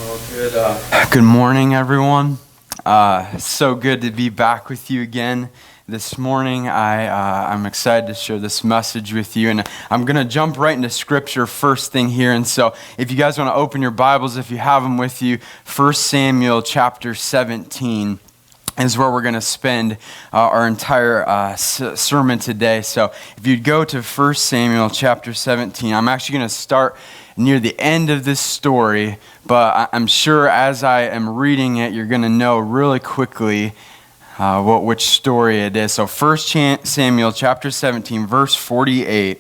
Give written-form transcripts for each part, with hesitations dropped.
Well, good morning, everyone. So good to be back with you again this morning. I'm excited to share this message with you, and I'm going to jump right into Scripture first thing here. And so if you guys want to open your Bibles, if you have them with you, 1 Samuel chapter 17 is where we're going to spend our entire sermon today. So if you'd go to 1 Samuel chapter 17, I'm actually going to start near the end of this story, but I'm sure as I am reading it, you're going to know really quickly which story it is. So 1 Samuel chapter 17, verse 48.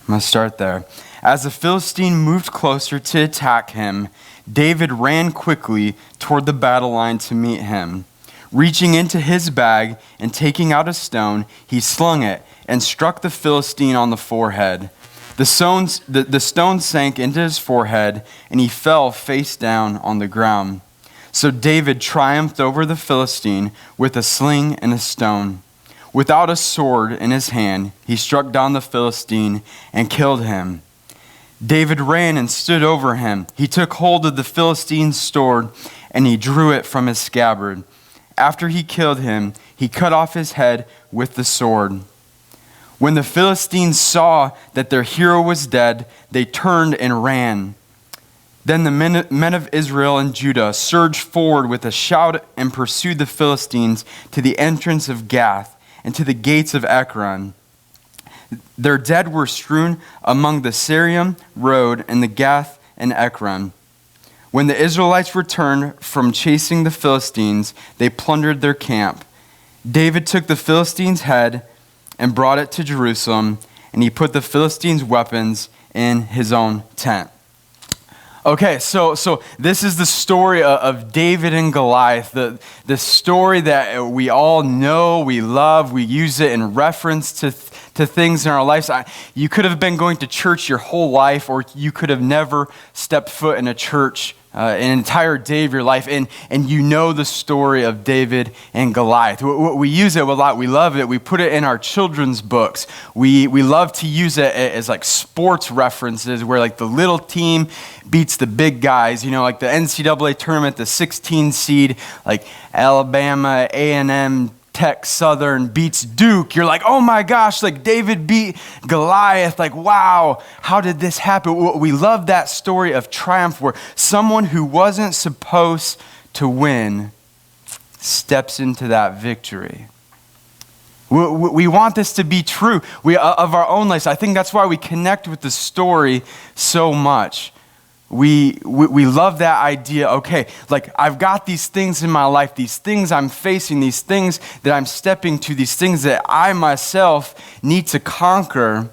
I'm going to start there. As the Philistine moved closer to attack him, David ran quickly toward the battle line to meet him. Reaching into his bag and taking out a stone, he slung it and struck the Philistine on the forehead. The stone sank into his forehead, and he fell face down on the ground. So David triumphed over the Philistine with a sling and a stone. Without a sword in his hand, he struck down the Philistine and killed him. David ran and stood over him. He took hold of the Philistine's sword, and he drew it from his scabbard. After he killed him, he cut off his head with the sword. When the Philistines saw that their hero was dead, they turned and ran. Then the men of Israel and Judah surged forward with a shout and pursued the Philistines to the entrance of Gath and to the gates of Ekron. Their dead were strewn among the Sarim road and the Gath and Ekron. When the Israelites returned from chasing the Philistines, they plundered their camp. David took the Philistines' head and brought it to Jerusalem, and he put the Philistines' weapons in his own tent. Okay, so this is the story of David and Goliath, the story that we all know, we love, we use it in reference to things in our lives. You could have been going to church your whole life, or you could have never stepped foot in a church an entire day of your life, and you know the story of David and Goliath. We use it a lot. We love it. We put it in our children's books. We love to use it as like sports references, where like the little team beats the big guys. You know, like the NCAA tournament, the 16 seed, like Alabama, A&M, Tech Southern beats Duke. You're like, oh my gosh, like David beat Goliath. Like, wow, how did this happen? We love that story of triumph where someone who wasn't supposed to win steps into that victory. We want this to be true of our own lives. I think that's why we connect with the story so much. We love that idea. Okay, like I've got these things in my life, these things I'm facing, these things that I'm stepping to, these things that I myself need to conquer.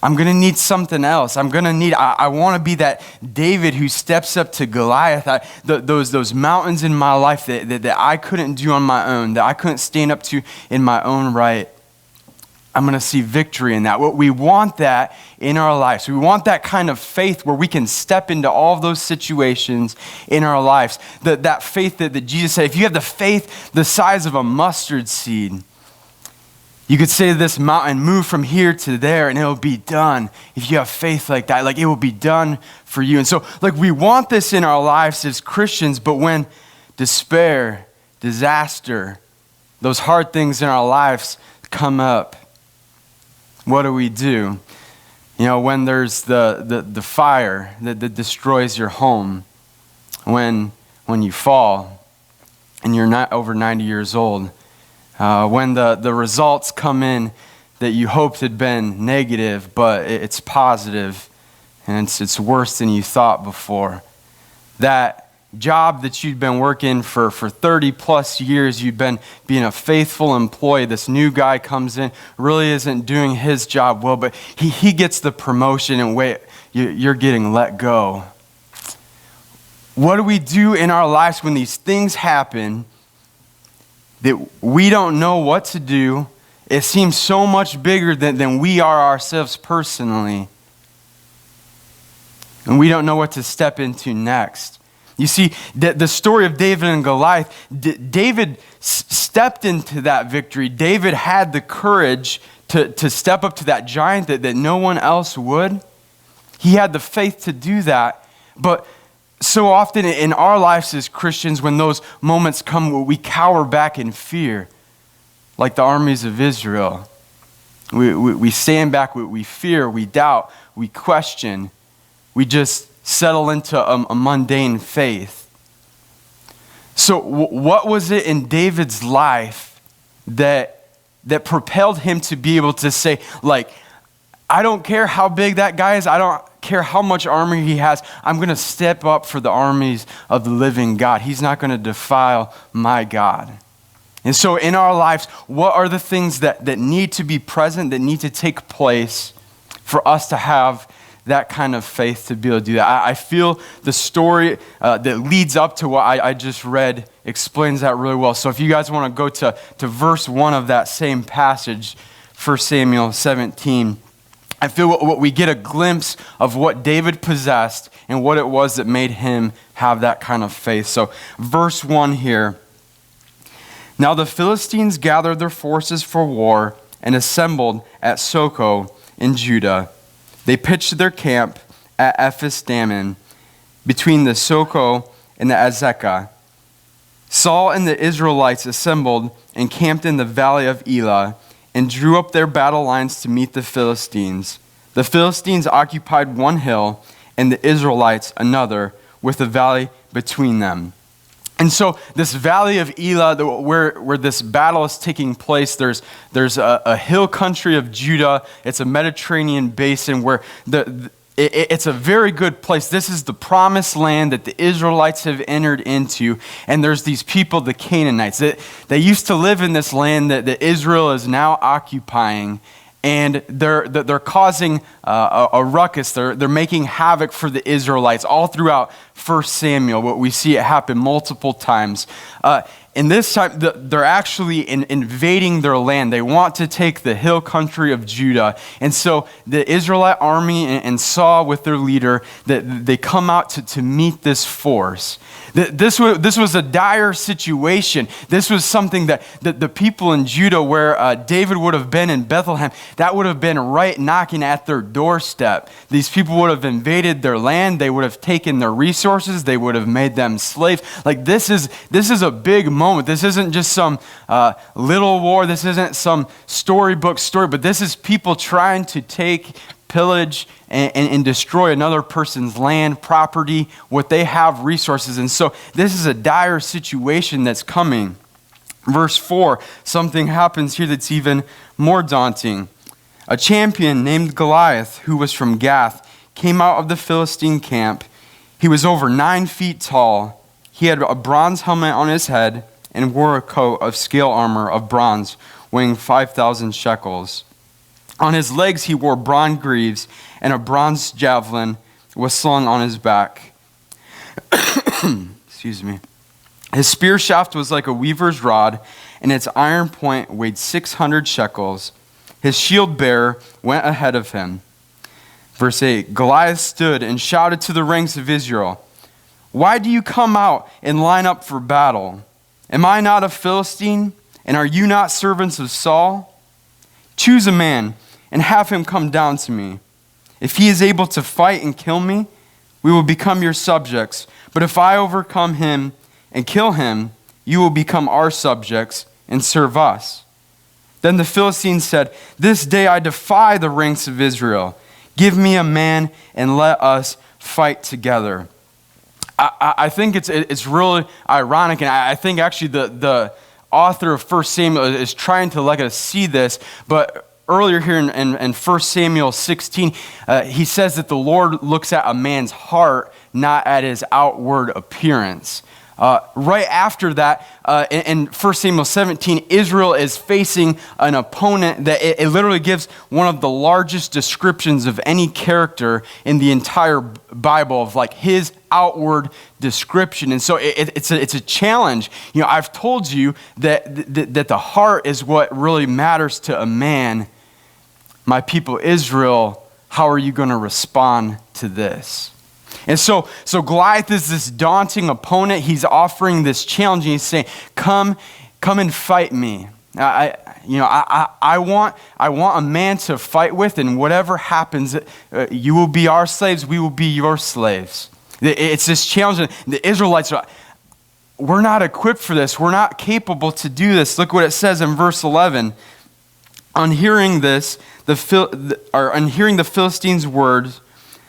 I'm going to need something else. I want to be that David who steps up to Goliath. Those mountains in my life that I couldn't do on my own, that I couldn't stand up to in my own right. I'm going to see victory in that. We want that in our lives. We want that kind of faith where we can step into all of those situations in our lives. That faith that Jesus said, if you have the faith the size of a mustard seed, you could say to this mountain, move from here to there, and it will be done. If you have faith like that, like it will be done for you. And so, like we want this in our lives as Christians, but when despair, disaster, those hard things in our lives come up, what do? You know, when there's the fire that destroys your home, when you fall and you're not over 90 years old, when the results come in that you hoped had been negative, but it's positive and it's worse than you thought before. That job that you'd been working for 30 plus years, you've been being a faithful employee. This new guy comes in, really isn't doing his job well, but he gets the promotion and you're getting let go. What do we do in our lives when these things happen that we don't know what to do? It seems so much bigger than we are ourselves personally. And we don't know what to step into next. You see, the story of David and Goliath, David stepped into that victory. David had the courage to step up to that giant that no one else would. He had the faith to do that. But so often in our lives as Christians, when those moments come, we cower back in fear, like the armies of Israel. We stand back, we fear, we doubt, we question. We just settle into a mundane faith. So what was it in David's life that propelled him to be able to say, like, I don't care how big that guy is, I don't care how much armor he has, I'm going to step up for the armies of the living God. He's not going to defile my God. And so in our lives, what are the things that need to be present, that need to take place for us to have that kind of faith to be able to do that? I feel the story that leads up to what I just read explains that really well. So if you guys want to go to verse 1 of that same passage, 1 Samuel 17, I feel what we get a glimpse of what David possessed and what it was that made him have that kind of faith. So verse 1 here. Now the Philistines gathered their forces for war and assembled at Soko in Judah. They pitched their camp at Ephes-dammim between the Soko and the Azekah. Saul and the Israelites assembled and camped in the valley of Elah and drew up their battle lines to meet the Philistines. The Philistines occupied one hill and the Israelites another, with a valley between them. And so this valley of Elah, where this battle is taking place, there's a hill country of Judah. It's a Mediterranean basin where it's a very good place. This is the promised land that the Israelites have entered into. And there's these people, the Canaanites, that they used to live in this land that Israel is now occupying. And they're causing a ruckus. They're making havoc for the Israelites all throughout 1 Samuel. What we see it happen multiple times. And this time, they're actually invading their land. They want to take the hill country of Judah. And so the Israelite army and Saul with their leader, they come out to meet this force. This was a dire situation. This was something that the people in Judah, where David would have been in Bethlehem, that would have been right knocking at their doorstep. These people would have invaded their land. They would have taken their resources. They would have made them slaves. Like this is a big moment. This isn't just some little war. This isn't some storybook story, but this is people trying to take, pillage, and destroy another person's land, property, what they have, resources. And so this is a dire situation that's coming. Verse 4, something happens here that's even more daunting. A champion named Goliath, who was from Gath, came out of the Philistine camp. He was over 9 feet tall. He had a bronze helmet on his head and wore a coat of scale armor of bronze, weighing 5,000 shekels. On his legs he wore bronze greaves, and a bronze javelin was slung on his back. Excuse me. His spear shaft was like a weaver's rod, and its iron point weighed 600 shekels. His shield bearer went ahead of him. Verse 8, Goliath stood and shouted to the ranks of Israel, "Why do you come out and line up for battle? Am I not a Philistine, and are you not servants of Saul? Choose a man and have him come down to me. If he is able to fight and kill me, we will become your subjects. But if I overcome him and kill him, you will become our subjects and serve us." Then the Philistines said, "This day I defy the ranks of Israel. Give me a man and let us fight together." I think it's really ironic, and I think actually the author of 1 Samuel is trying to let us see this, but earlier here in 1 Samuel 16, he says that the Lord looks at a man's heart, not at his outward appearance. Right after that, in 1 Samuel 17, Israel is facing an opponent that it literally gives one of the largest descriptions of any character in the entire Bible of like his outward description. And so it's a challenge. You know, I've told you that the heart is what really matters to a man. My people Israel, how are you going to respond to this? And so Goliath is this daunting opponent. He's offering this challenge, and he's saying, "Come and fight me. I want a man to fight with, and whatever happens, you will be our slaves. We will be your slaves." It's this challenge. And the Israelites are, we're not equipped for this. We're not capable to do this. Look what it says in verse 11. On hearing this, on hearing the Philistines' words,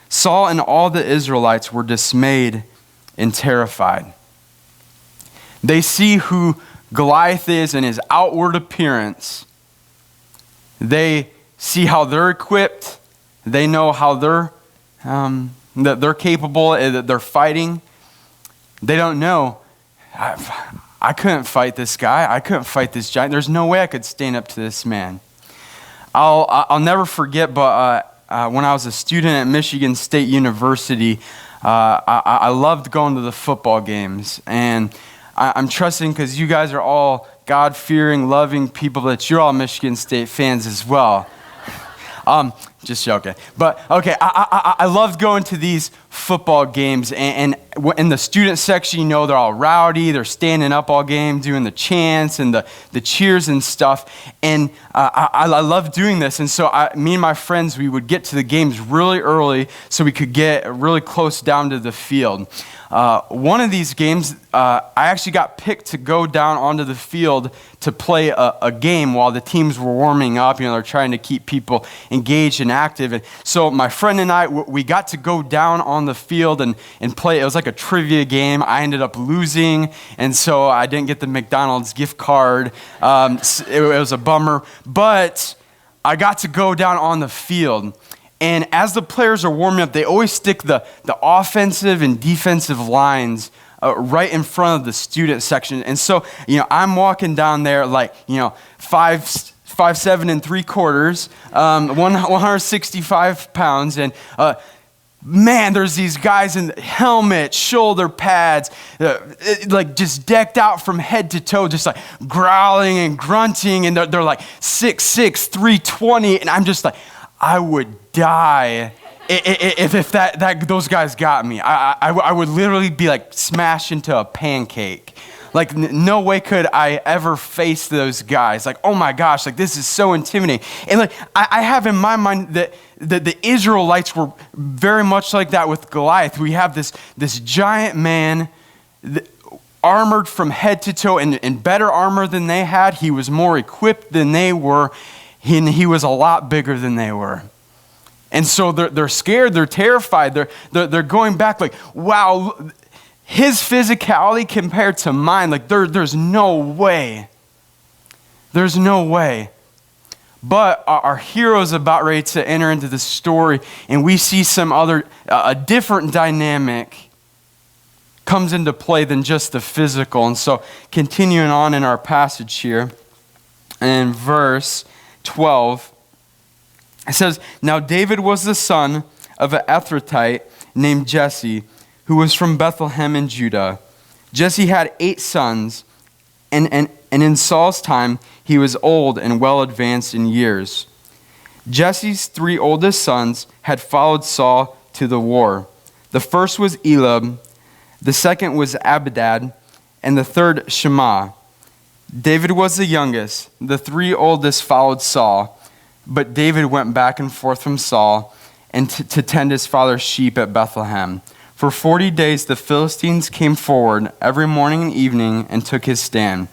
Saul and all the Israelites were dismayed and terrified. They see who Goliath is in his outward appearance. They see how they're equipped. They know how that they're capable, that they're fighting. They don't know, I couldn't fight this guy. I couldn't fight this giant. There's no way I could stand up to this man. I'll never forget, but when I was a student at Michigan State University, I loved going to the football games. And I'm trusting, because you guys are all God-fearing, loving people, that you're all Michigan State fans as well. Just joking. But, okay, I loved going to these football games. And in the student section, they're all rowdy. They're standing up all game, doing the chants and the cheers and stuff. And I love doing this. And so me and my friends, we would get to the games really early so we could get really close down to the field. One of these games, I actually got picked to go down onto the field to play a game while the teams were warming up. They're trying to keep people engaged and active. And so my friend and I, we got to go down on the field and play. It was like a trivia game. I ended up losing, and so I didn't get the McDonald's gift card. It was a bummer, but I got to go down on the field. And as the players are warming up, they always stick the offensive and defensive lines right in front of the student section. And so, I'm walking down there like, 5'7" and 3/4, 165 pounds. And man, there's these guys in helmets, shoulder pads, like just decked out from head to toe, just like growling and grunting. And they're like 6'6", 320. And I'm just like, I would die if those guys got me. I would literally be like smashed into a pancake. Like no way could I ever face those guys. Like, oh my gosh, like this is so intimidating. And like I have in my mind that the Israelites were very much like that with Goliath. We have this giant man armored from head to toe, and better armor than they had. He was more equipped than they were. He was a lot bigger than they were. And so they're scared, they're terrified, they're going back like, wow, his physicality compared to mine, like there's no way. There's no way. But our hero's about ready to enter into the story, and we see a different dynamic comes into play than just the physical. And so continuing on in our passage here, in verse 12, it says, Now David was the son of an Ephrathite named Jesse, who was from Bethlehem in Judah. Jesse had 8 sons, and in Saul's time he was old and well advanced in years. Jesse's 3 oldest sons had followed Saul to the war. The first was Eliab, the second was Abadad, and the third Shammah. David was the youngest. The 3 oldest followed Saul, but David went back and forth from Saul and to tend his father's sheep at Bethlehem. For 40 days the Philistines came forward every morning and evening and took his stand.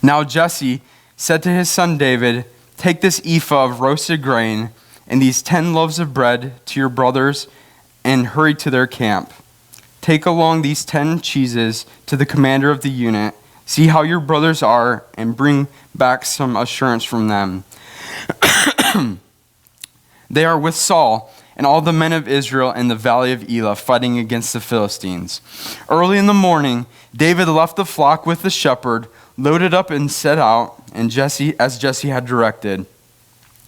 Now Jesse said to his son David, Take this ephah of roasted grain and these 10 loaves of bread to your brothers and hurry to their camp. Take along these 10 cheeses to the commander of the unit. See how your brothers are, and bring back some assurance from them. They are with Saul and all the men of Israel in the valley of Elah, fighting against the Philistines. Early in the morning, David left the flock with the shepherd, loaded up and set out, and as Jesse had directed.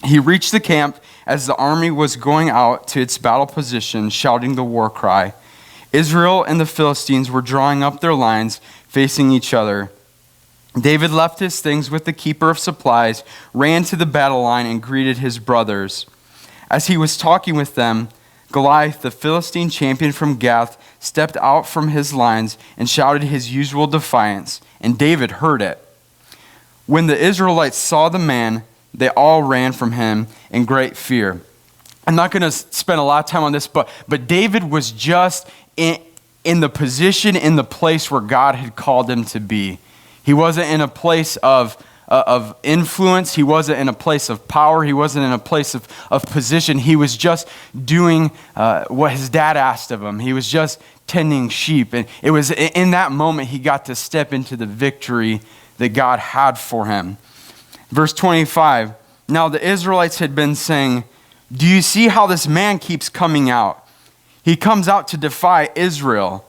He reached the camp as the army was going out to its battle position, shouting the war cry. Israel and the Philistines were drawing up their lines, facing each other. David left his things with the keeper of supplies, ran to the battle line, and greeted his brothers. As he was talking with them, Goliath, the Philistine champion from Gath, stepped out from his lines and shouted his usual defiance, and David heard it. When the Israelites saw the man, they all ran from him in great fear. I'm not going to spend a lot of time on this, but David was just in the position, in the place where God had called him to be. He wasn't in a place of influence. He wasn't in a place of power. He wasn't in a place of position. He was just doing what his dad asked of him. He was just tending sheep. And it was in that moment he got to step into the victory that God had for him. Verse 25, now the Israelites had been saying, do you see how this man keeps coming out? He comes out to defy Israel.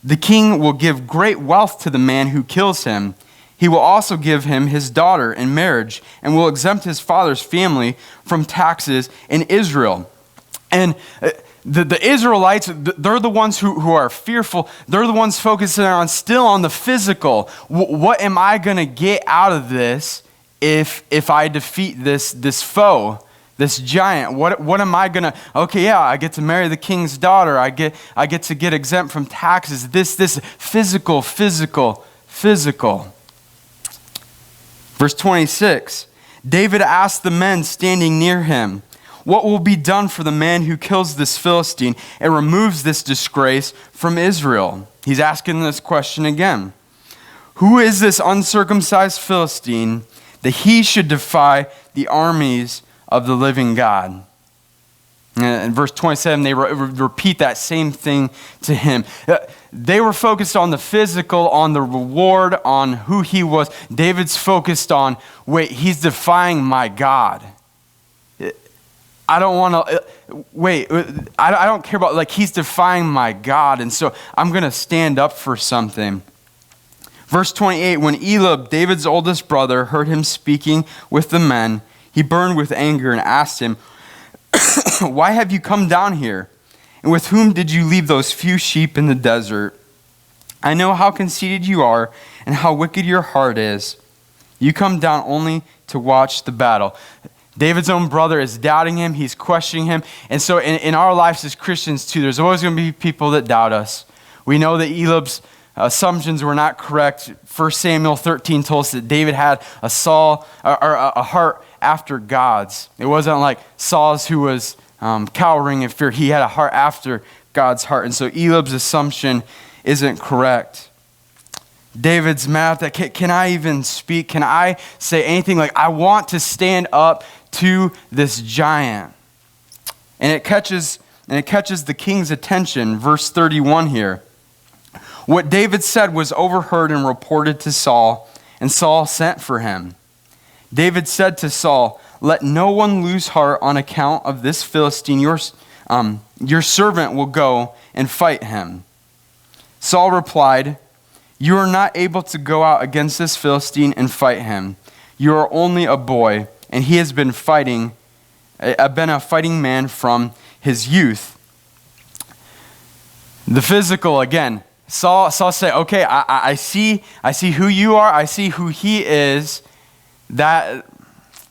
The king will give great wealth to the man who kills him. He will also give him his daughter in marriage and will exempt his father's family from taxes in Israel. And the Israelites, they're the ones who are fearful. They're the ones focusing still on the physical. What am I going to get out of this if I defeat this foe? This giant, what am I gonna? Okay, yeah, I get to marry the king's daughter. I get to get exempt from taxes. This physical. Verse 26. David asked the men standing near him, "What will be done for the man who kills this Philistine and removes this disgrace from Israel?" He's asking this question again. Who is this uncircumcised Philistine that he should defy the armies of the living God? And in verse 27, they repeat that same thing to him. They were focused on the physical, on the reward, on who he was. David's focused on, wait, he's defying my God. I don't want to, I don't care about, like, he's defying my God. And so I'm going to stand up for something. Verse 28, when Eliab, David's oldest brother, heard him speaking with the men, he burned with anger and asked him, why have you come down here? And with whom did you leave those few sheep in the desert? I know how conceited you are and how wicked your heart is. You come down only to watch the battle. David's own brother is doubting him. He's questioning him. And so in our lives as Christians too, there's always going to be people that doubt us. We know that Eliab's assumptions were not correct. 1 Samuel 13 told us that David had a heart after God's. It wasn't like Saul's who was cowering in fear. He had a heart after God's heart. And so Eliab's assumption isn't correct. David's mad at that. Can I even speak? Can I say anything? Like, I want to stand up to this giant. And it catches the king's attention. Verse 31 here. What David said was overheard and reported to Saul, and Saul sent for him. David said to Saul, let no one lose heart on account of this Philistine. Your servant will go and fight him. Saul replied, you are not able to go out against this Philistine and fight him. You are only a boy, and he has been a fighting man from his youth. The physical, again, Saul said, okay, I see who you are. I see who he is. That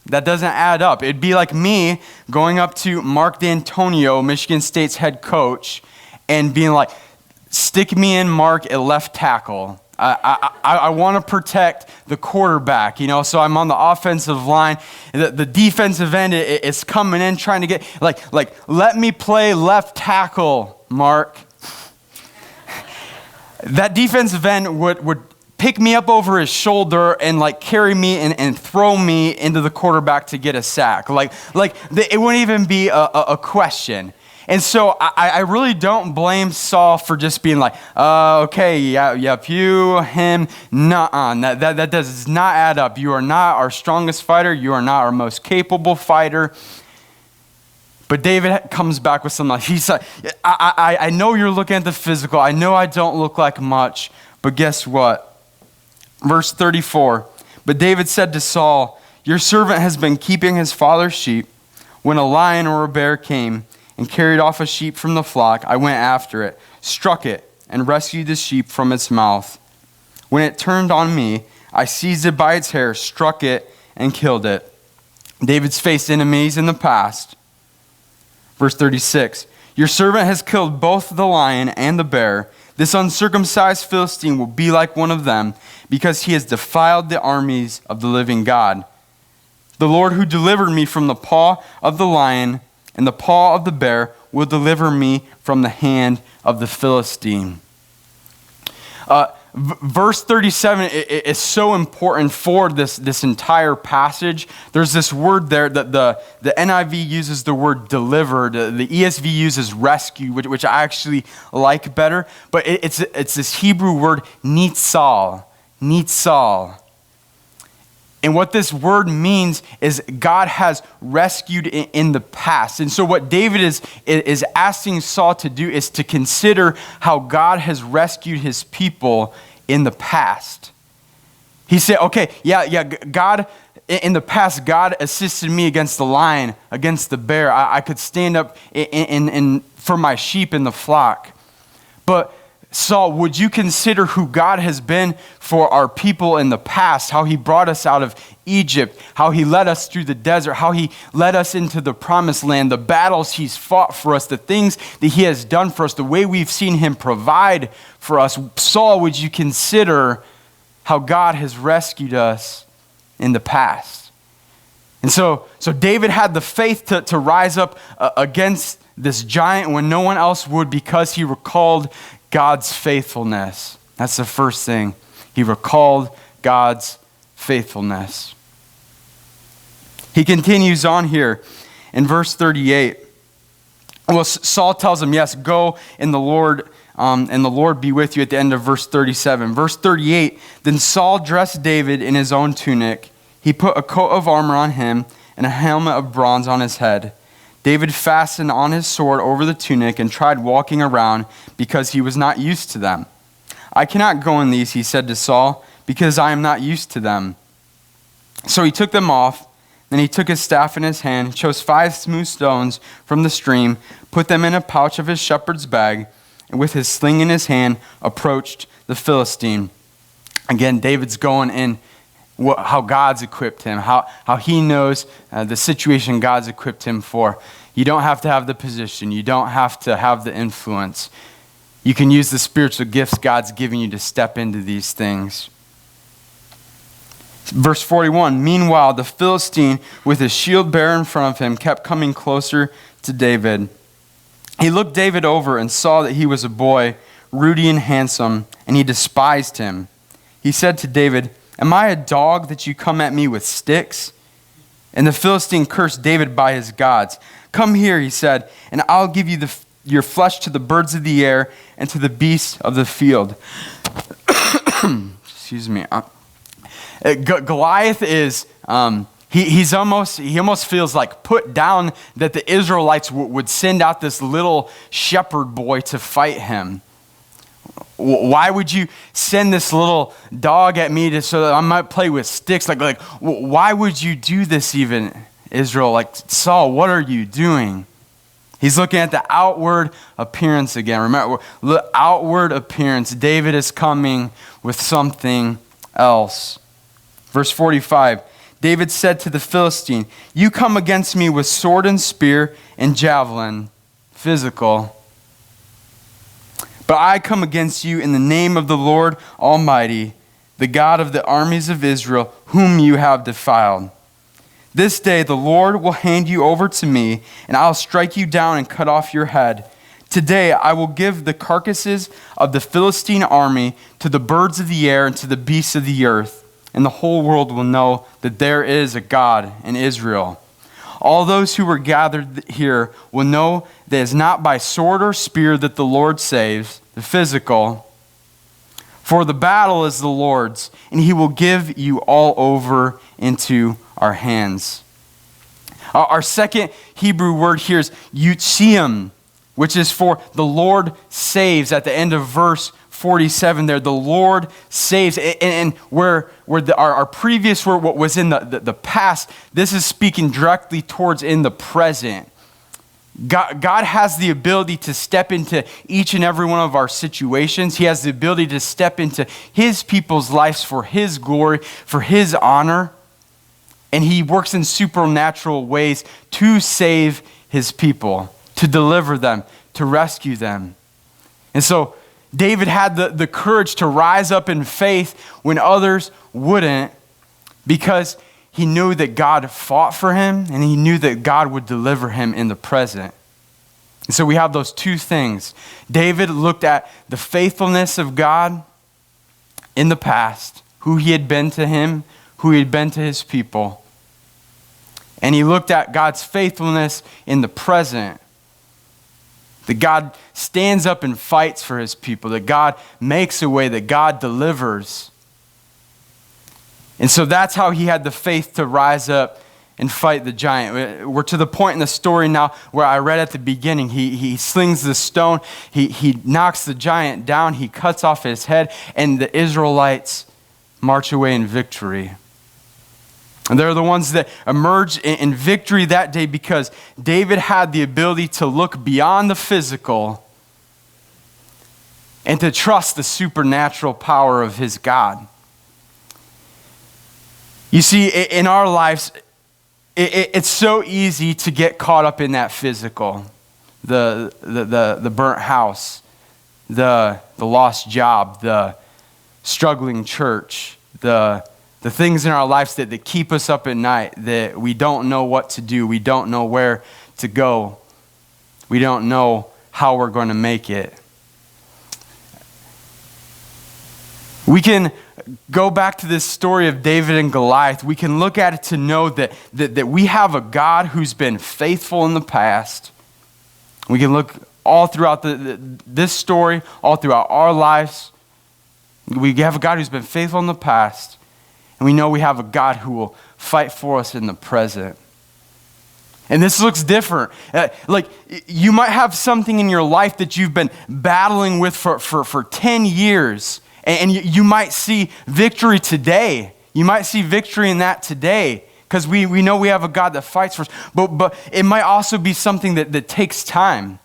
doesn't add up. It'd be like me going up to Mark D'Antonio, Michigan State's head coach, and being like, stick me in, Mark, at left tackle. I want to protect the quarterback, so I'm on the offensive line. The defensive end is coming in trying to get, like let me play left tackle, Mark. That defensive end would pick me up over his shoulder and carry me and throw me into the quarterback to get a sack. It wouldn't even be a question. And so I really don't blame Saul for just being like, okay, yep, you, him, nuh-uh. That does not add up. You are not our strongest fighter. You are not our most capable fighter. But David comes back with something like, he's like, I know you're looking at the physical. I know I don't look like much, but guess what? Verse 34, but David said to Saul, your servant has been keeping his father's sheep. When a lion or a bear came and carried off a sheep from the flock, I went after it, struck it, and rescued the sheep from its mouth. When it turned on me, I seized it by its hair, struck it, and killed it. David's faced enemies in the past. Verse 36, your servant has killed both the lion and the bear. This uncircumcised Philistine will be like one of them, because he has defiled the armies of the living God. The Lord who delivered me from the paw of the lion and the paw of the bear will deliver me from the hand of the Philistine. Verse 37 is so important for this entire passage. There's this word there that the NIV uses the word delivered. The ESV uses rescue, which I actually like better. But it's this Hebrew word nitzal. And what this word means is God has rescued in the past. And so what David is asking Saul to do is to consider how God has rescued his people in the past. He said, okay, God, in the past, God assisted me against the lion, against the bear. I could stand up for my sheep in the flock. But Saul, would you consider who God has been for our people in the past, how he brought us out of Egypt, how he led us through the desert, how he led us into the promised land, the battles he's fought for us, the things that he has done for us, the way we've seen him provide for us. Saul, would you consider how God has rescued us in the past? And so David had the faith to rise up against this giant when no one else would, because he recalled God's faithfulness. That's the first thing. He recalled God's faithfulness. He continues on here in verse 38. Well, Saul tells him, yes, go and the Lord be with you at the end of verse 37. Verse 38, then Saul dressed David in his own tunic. He put a coat of armor on him and a helmet of bronze on his head. David fastened on his sword over the tunic and tried walking around because he was not used to them. I cannot go in these, he said to Saul, because I am not used to them. So he took them off. Then he took his staff in his hand, chose 5 smooth stones from the stream, put them in a pouch of his shepherd's bag, and with his sling in his hand, approached the Philistine. Again, David's going in how God's equipped him, how he knows the situation God's equipped him for. You don't have to have the position. You don't have to have the influence. You can use the spiritual gifts God's given you to step into these things. Verse 41, meanwhile, the Philistine, with his shield bearer in front of him, kept coming closer to David. He looked David over and saw that he was a boy, ruddy and handsome, and he despised him. He said to David, am I a dog that you come at me with sticks? And the Philistine cursed David by his gods. Come here, he said, and I'll give you your flesh to the birds of the air and to the beasts of the field. Excuse me. Goliath is, he almost feels like put down that the Israelites would send out this little shepherd boy to fight him. Why would you send this little dog at me so that I might play with sticks? Like, why would you do this even, Israel? Like, Saul, what are you doing? He's looking at the outward appearance again. Remember, the outward appearance. David is coming with something else. Verse 45, David said to the Philistine, you come against me with sword and spear and javelin, physical. But I come against you in the name of the Lord Almighty, the God of the armies of Israel, whom you have defiled. This day the Lord will hand you over to me, and I'll strike you down and cut off your head. Today I will give the carcasses of the Philistine army to the birds of the air and to the beasts of the earth, and the whole world will know that there is a God in Israel. All those who were gathered here will know that it is not by sword or spear that the Lord saves, the physical. For the battle is the Lord's, and he will give you all over into our hands. Our second Hebrew word here is yutziim, which is for the Lord saves at the end of verse 47 there. The Lord saves. And where our previous word, what was in the past, this is speaking directly towards in the present. God has the ability to step into each and every one of our situations. He has the ability to step into his people's lives for his glory, for his honor. And he works in supernatural ways to save his people, to deliver them, to rescue them. And so David had the courage to rise up in faith when others wouldn't, because he knew that God fought for him, and he knew that God would deliver him in the present. And so we have those two things. David looked at the faithfulness of God in the past, who he had been to him, who he had been to his people. And he looked at God's faithfulness in the present. That God stands up and fights for his people. That God makes a way. That God delivers. And so that's how he had the faith to rise up and fight the giant. We're to the point in the story now where I read at the beginning. He slings the stone. He knocks the giant down. He cuts off his head. And the Israelites march away in victory. And they're the ones that emerge in victory that day because David had the ability to look beyond the physical and to trust the supernatural power of his God. You see, in our lives, it's so easy to get caught up in that physical. The burnt house, the lost job, the struggling church, the things in our lives that keep us up at night, that we don't know what to do. We don't know where to go. We don't know how we're going to make it. We can go back to this story of David and Goliath. We can look at it to know that we have a God who's been faithful in the past. We can look all throughout this story, all throughout our lives. We have a God who's been faithful in the past. And we know we have a God who will fight for us in the present. And this looks different. Like you might have something in your life that you've been battling with for 10 years. And you might see victory today. You might see victory in that today. Because we know we have a God that fights for us. But it might also be something that takes time.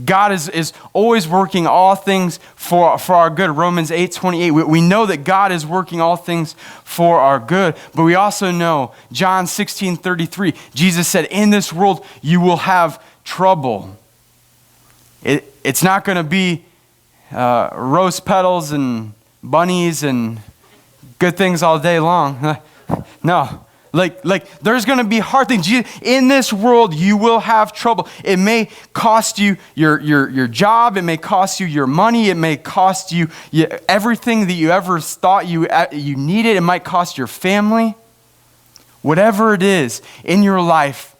God is always working all things for our good. Romans 8:28. We know that God is working all things for our good. But we also know, John 16:33, Jesus said, in this world you will have trouble. It's not going to be rose petals and bunnies and good things all day long. No. Like there's going to be hard things. In this world, you will have trouble. It may cost you your job. It may cost you your money. It may cost you everything that you ever thought you needed. It might cost your family. Whatever it is in your life,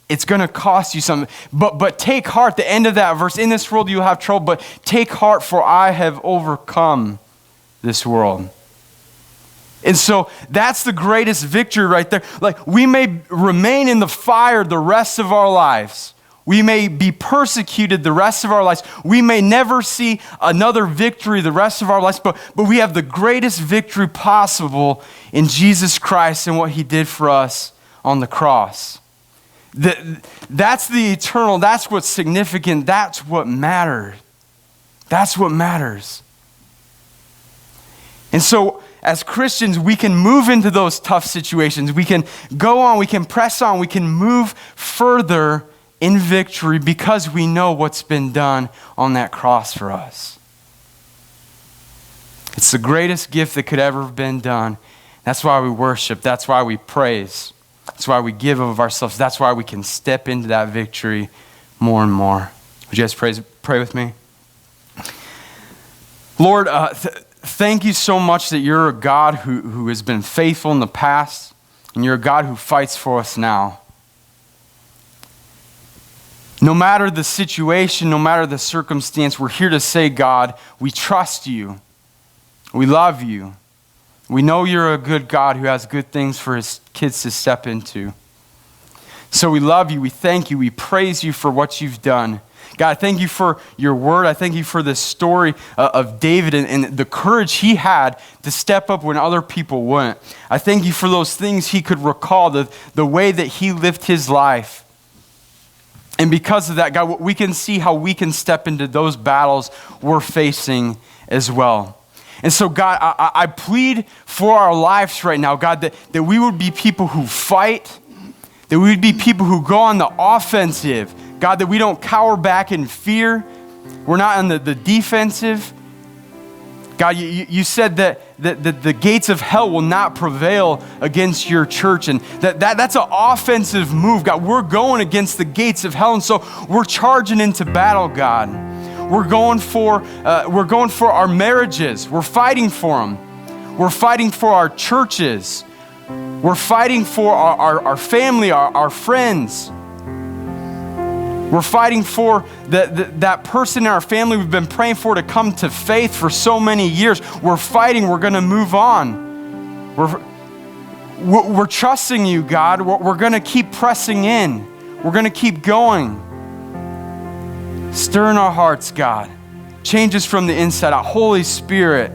it's going to cost you something. But take heart. The end of that verse, in this world you will have trouble, but take heart, for I have overcome this world. And so that's the greatest victory right there. Like we may remain in the fire the rest of our lives. We may be persecuted the rest of our lives. We may never see another victory the rest of our lives, but we have the greatest victory possible in Jesus Christ and what he did for us on the cross. That's the eternal, that's what's significant, that's what matters. That's what matters. And so, as Christians, we can move into those tough situations. We can go on, we can press on, we can move further in victory because we know what's been done on that cross for us. It's the greatest gift that could ever have been done. That's why we worship. That's why we praise. That's why we give of ourselves. That's why we can step into that victory more and more. Would you guys pray with me? Lord, thank you so much that you're a God who has been faithful in the past, and you're a God who fights for us now. No matter the situation, no matter the circumstance, we're here to say, God, we trust you. We love you. We know you're a good God who has good things for his kids to step into. So we love you. We thank you. We praise you for what you've done. God, I thank you for your word. I thank you for this story of David and the courage he had to step up when other people wouldn't. I thank you for those things he could recall, the way that he lived his life. And because of that, God, we can see how we can step into those battles we're facing as well. And so, God, I plead for our lives right now, God, that we would be people who fight, that we would be people who go on the offensive, God, that we don't cower back in fear. We're not on the defensive. God, you said that the gates of hell will not prevail against your church. And that's an offensive move, God. We're going against the gates of hell. And so we're charging into battle, God. We're going for our marriages. We're fighting for them. We're fighting for our churches. We're fighting for our family, our friends. We're fighting for that person in our family we've been praying for to come to faith for so many years. We're fighting. We're going to move on. We're trusting you, God. We're going to keep pressing in. We're going to keep going. Stir in our hearts, God. Change us from the inside out. Holy Spirit,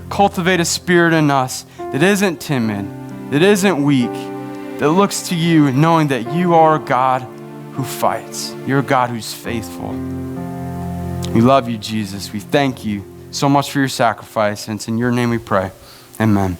cultivate a spirit in us that isn't timid, that isn't weak, that looks to you knowing that you are God who fights. You're a God who's faithful. We love you, Jesus. We thank you so much for your sacrifice, and it's in your name we pray. Amen.